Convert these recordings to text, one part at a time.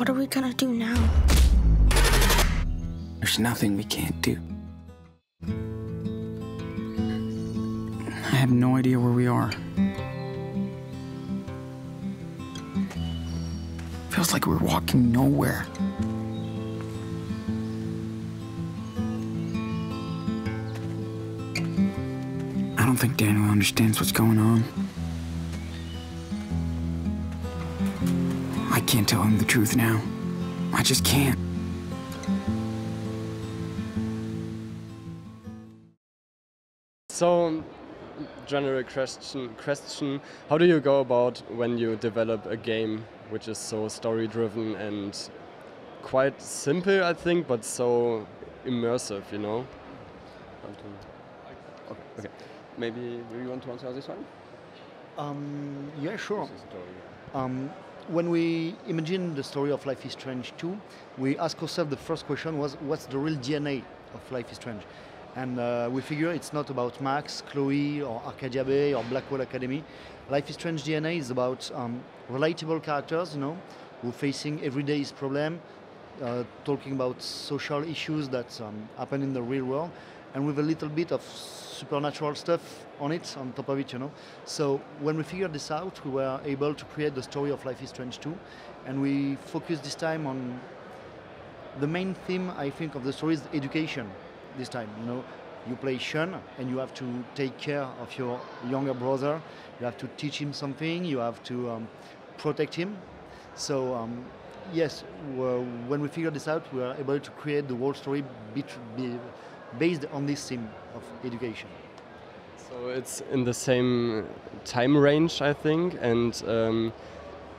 What are we gonna do now? There's nothing we can't do. I have no idea where we are. Feels like we're walking nowhere. I don't think Daniel understands what's going on. I can't tell him the truth now. I just can't. So, general question, how do you go about when you develop a game which is so story-driven and quite simple, I think, but so immersive, you know? Okay. Maybe you want to answer this one? Yeah, sure. When we imagine the story of Life is Strange 2, we ask ourselves the first question was, what's the real DNA of Life is Strange? And we figure it's not about Max, Chloe, or Arcadia Bay, or Blackwell Academy. Life is Strange DNA is about relatable characters, you know, who are facing everyday problem, talking about social issues that happen in the real world, and with a little bit of supernatural stuff on top of it, you know. So when we figured this out, we were able to create the story of Life is Strange 2, and we focused this time on the main theme, I think, of the story is education. This time, you know, you play Sean, and you have to take care of your younger brother. You have to teach him something. You have to protect him. So yes, when we figured this out, we were able to create the whole story based on this theme of education. So it's in the same time range, I think. And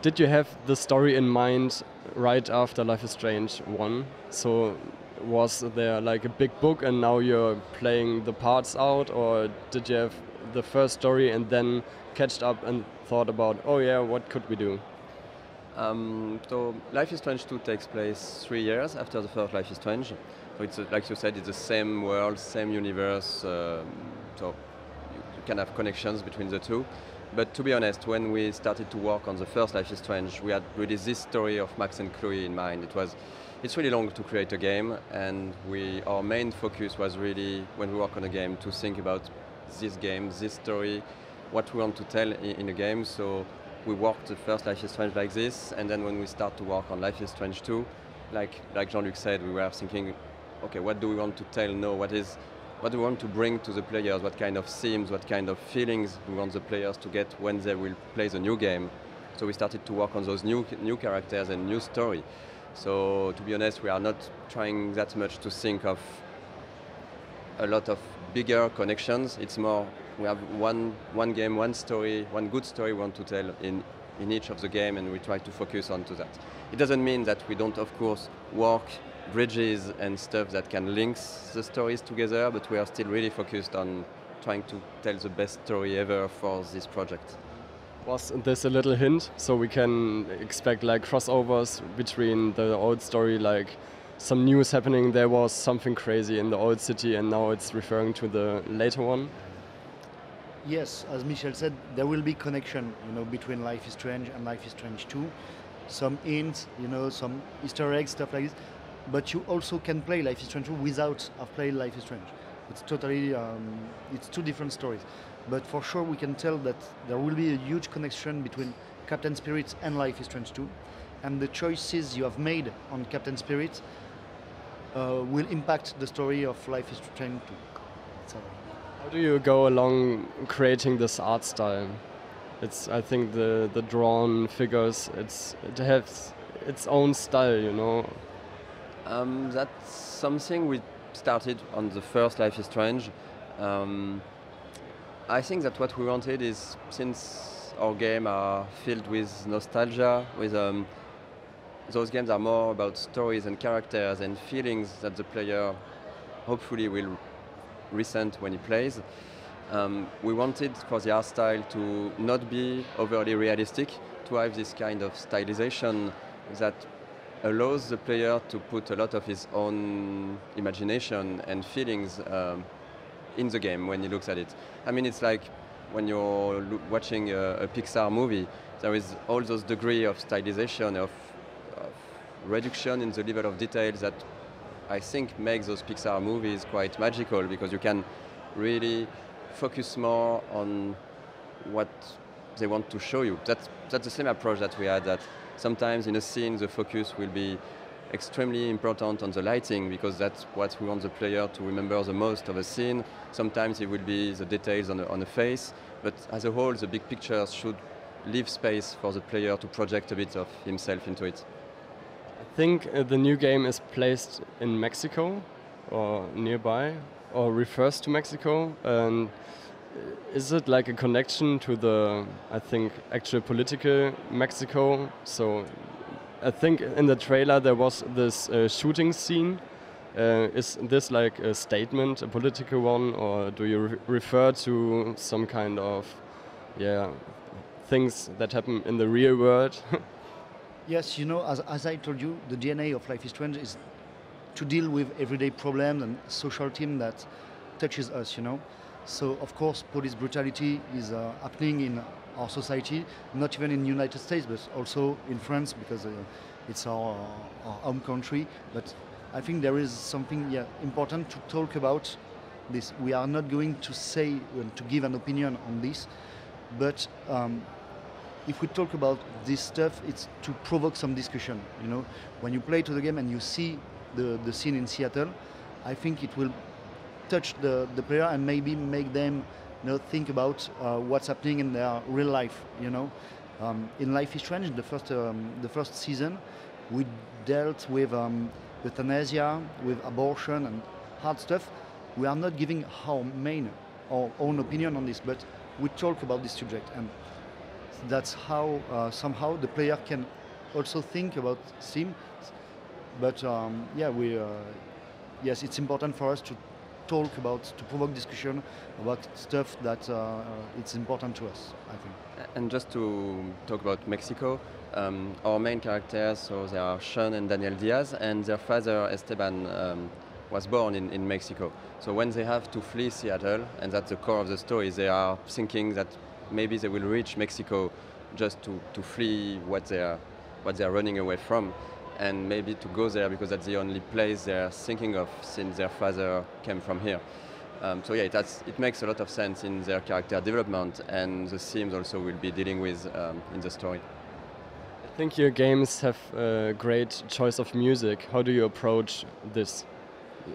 did you have the story in mind right after Life is Strange 1? So was there like a big book and now you're playing the parts out, or did you have the first story and then catched up and thought about, oh yeah, what could we do? So Life is Strange 2 takes place 3 years after the first Life is Strange. So it's like you said, it's the same world, same universe, so you can have connections between the two. But to be honest, when we started to work on the first Life is Strange, we had really this story of Max and Chloe in mind. It's really long to create a game, and our main focus was really, when we work on a game, to think about this game, this story, what we want to tell in a game. So we worked the first Life is Strange like this, and then when we start to work on Life is Strange 2, like Jean-Luc said, we were thinking, okay, what do we want to tell now? What do we want to bring to the players? What kind of themes, what kind of feelings we want the players to get when they will play the new game? So we started to work on those new characters and new story. So to be honest, we are not trying that much to think of a lot of bigger connections. It's more, we have one game, one story, one good story we want to tell in each of the game, and we try to focus on to that. It doesn't mean that we don't, of course, work bridges and stuff that can link the stories together, but we are still really focused on trying to tell the best story ever for this project. Was this a little hint, so we can expect like crossovers between the old story, like some news happening, there was something crazy in the old city and now it's referring to the later one? Yes, as Michel said, there will be connection, you know, between Life is Strange and Life is Strange 2. Some hints, you know, some Easter eggs, stuff like this. But you also can play Life is Strange 2 without have played Life is Strange. It's totally, it's two different stories. But for sure we can tell that there will be a huge connection between Captain Spirit and Life is Strange 2. And the choices you have made on Captain Spirit will impact the story of Life is Strange 2. So, how do you go along creating this art style? It's, I think, the drawn figures, it has its own style, you know. That's something we started on the first Life is Strange. I think that what we wanted is, since our games are filled with nostalgia, with those games are more about stories and characters and feelings that the player hopefully will resent when he plays. We wanted for the art style to not be overly realistic, to have this kind of stylization that allows the player to put a lot of his own imagination and feelings in the game when he looks at it. I mean, it's like when you're watching a Pixar movie, there is all those degree of stylization, of reduction in the level of details that I think makes those Pixar movies quite magical, because you can really focus more on what they want to show you. That's the same approach that we had, that sometimes in a scene the focus will be extremely important on the lighting, because that's what we want the player to remember the most of a scene. Sometimes it will be the details on the face, but as a whole the big picture should leave space for the player to project a bit of himself into it. I think the new game is placed in Mexico or nearby, or refers to Mexico. And is it like a connection to the, I think, actual political Mexico? So I think in the trailer there was this shooting scene. Is this like a statement, a political one, or do you refer to some kind of, things that happen in the real world? Yes, you know, as I told you, the DNA of Life is Strange is to deal with everyday problems and social theme that touches us, you know. So, of course, police brutality is happening in our society, not even in the United States, but also in France, because it's our home country. But I think there is something important to talk about this. We are not going to say, to give an opinion on this, but if we talk about this stuff, it's to provoke some discussion. You know, when you play to the game and you see the scene in Seattle, I think it will touch the player and maybe make them, you know, think about what's happening in their real life. You know, in Life is Strange, the first season, we dealt with euthanasia, with abortion and hard stuff. We are not giving our own opinion on this, but we talk about this subject, and that's how somehow the player can also think about theme. But yes, it's important for us to talk about, to provoke discussion about stuff that it's important to us, I think. And just to talk about Mexico, our main characters, so they are Sean and Daniel Diaz, and their father Esteban was born in Mexico. So when they have to flee Seattle, and that's the core of the story, they are thinking that maybe they will reach Mexico just to flee what they are running away from, and maybe to go there because that's the only place they're thinking of since their father came from here. So yeah, it makes a lot of sense in their character development, and the themes also will be dealing with in the story. I think your games have a great choice of music. How do you approach this,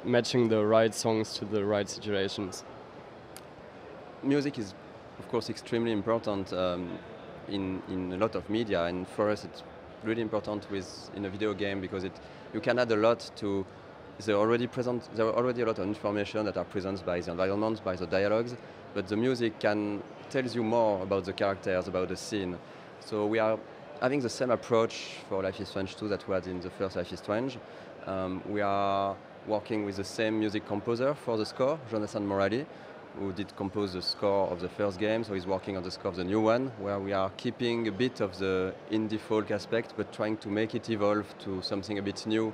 matching the right songs to the right situations? Music is, of course, extremely important in a lot of media, and for us it's really important in a video game, because you can add a lot to. There are already a lot of information that are present by the environment, by the dialogues, but the music tells you more about the characters, about the scene. So we are having the same approach for Life is Strange 2 that we had in the first Life is Strange. We are working with the same music composer for the score, Jonathan Morali, who did compose the score of the first game, so he's working on the score of the new one, where we are keeping a bit of the indie folk aspect, but trying to make it evolve to something a bit new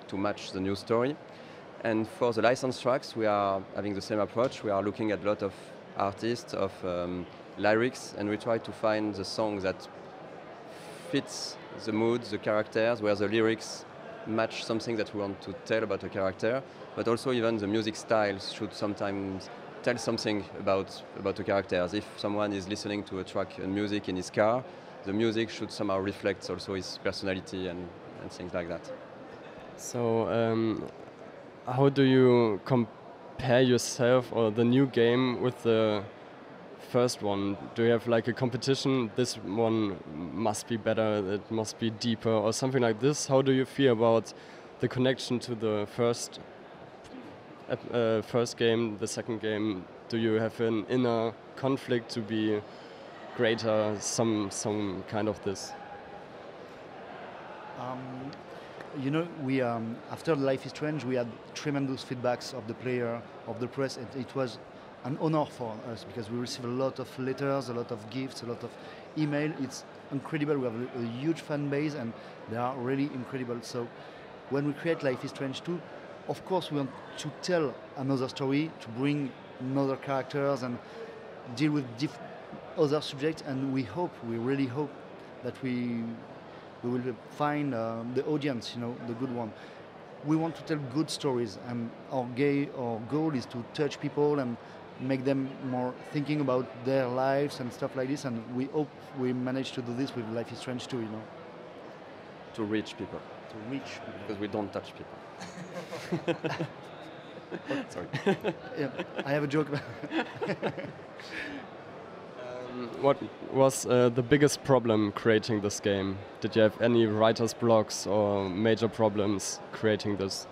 to match the new story. And for the licensed tracks, we are having the same approach. We are looking at a lot of artists, of lyrics, and we try to find the song that fits the mood, the characters, where the lyrics match something that we want to tell about a character, but also even the music styles should sometimes tell something about the characters. If someone is listening to a track and music in his car, the music should somehow reflect also his personality and things like that. So how do you compare yourself or the new game with the first one? Do you have like a competition? This one must be better, it must be deeper, or something like this? How do you feel about the connection to the first game, the second game? Do you have an inner conflict to be greater, some kind of this? You know, we after Life is Strange, we had tremendous feedbacks of the player, of the press, and it was an honor for us because we received a lot of letters, a lot of gifts, a lot of email. It's incredible. We have a huge fan base, and they are really incredible. So when we create Life is Strange 2, of course we want to tell another story, to bring other characters and deal with other subjects, and we really hope that we We will find the audience, you know, the good one. We want to tell good stories, and our goal is to touch people and make them more thinking about their lives and stuff like this. And we hope we manage to do this with Life is Strange too, you know. To reach people. To reach people. Because we don't touch people. Sorry. Yeah, I have a joke. What was the biggest problem creating this game? Did you have any writer's blocks or major problems creating this?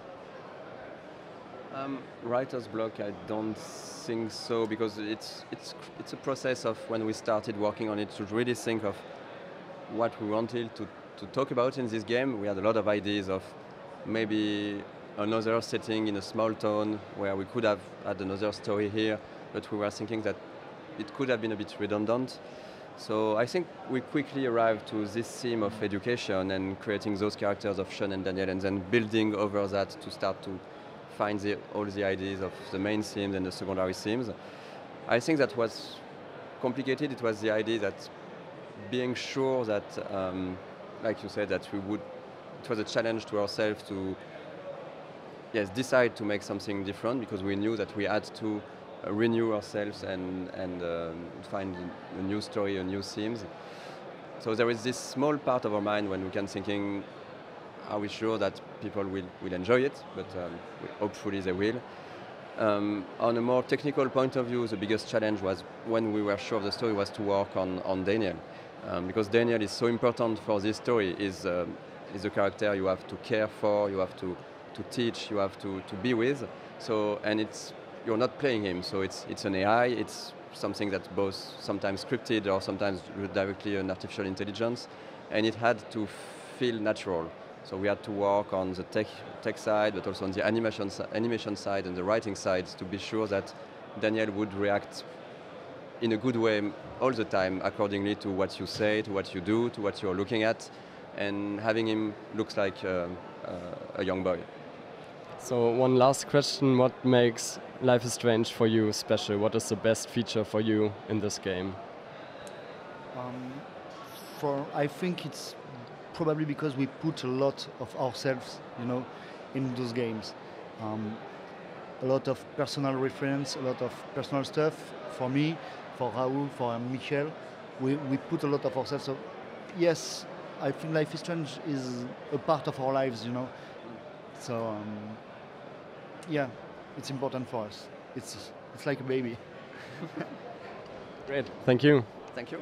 Writer's block, I don't think so, because it's a process of when we started working on it to really think of what we wanted to talk about in this game. We had a lot of ideas of maybe another setting in a small town where we could have had another story here, but we were thinking that it could have been a bit redundant. So I think we quickly arrived to this theme of education and creating those characters of Sean and Daniel, and then building over that to start to find all the ideas of the main themes and the secondary themes. I think that was complicated. It was the idea that being sure that, like you said, that it was a challenge to ourselves to, yes, decide to make something different, because we knew that we had to renew ourselves and find a new story, a new themes. So there is this small part of our mind when we can thinking, are we sure that people will enjoy it? But hopefully they will. On a more technical point of view, the biggest challenge was when we were sure of the story was to work on Daniel. Because Daniel is so important for this story, is a character you have to care for, you have to teach, you have to be with. So, and you're not playing him, so it's an AI, it's something that's both sometimes scripted or sometimes directly an artificial intelligence, and it had to feel natural. So we had to work on the tech side, but also on the animation side and the writing side to be sure that Daniel would react in a good way all the time, accordingly to what you say, to what you do, to what you're looking at, and having him looks like a young boy. So one last question, what makes Life is Strange for you special? What is the best feature for you in this game? I think it's probably because we put a lot of ourselves, you know, in those games. A lot of personal reference, a lot of personal stuff for me, for Raoul, for Michel. We put a lot of ourselves. So yes, I think Life is Strange is a part of our lives, you know. So yeah, it's important for us. It's like a baby. Great, thank you. Thank you.